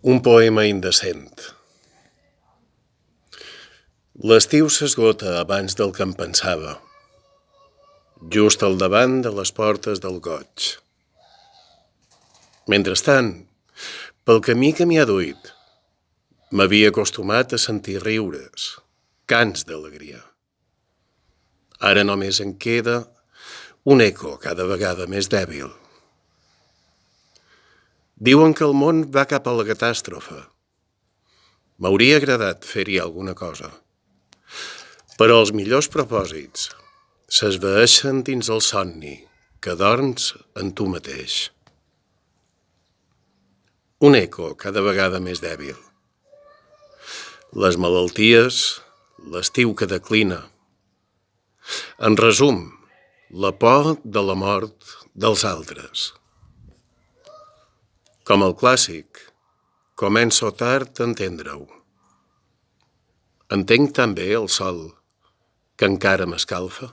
Un poema indecent. L'estiu s'esgota abans del que em pensava, just al davant de les portes del goig. Mentrestant, pel camí que m'hi ha duit, m'havia acostumat a sentir riures, cants d'alegria. Ara només en queda un eco cada vegada més dèbil. Diuen que el món va cap a la catàstrofe. M'hauria agradat fer-hi alguna cosa. Però els millors propòsits s'esvaeixen dins el somni que dorms en tu mateix. Un eco cada vegada més dèbil. Les malalties, l'estiu que declina. En resum, la por de la mort dels altres. Com el clàssic, començo tard a entendre-ho. Entenc també el sol, que encara m'escalfa.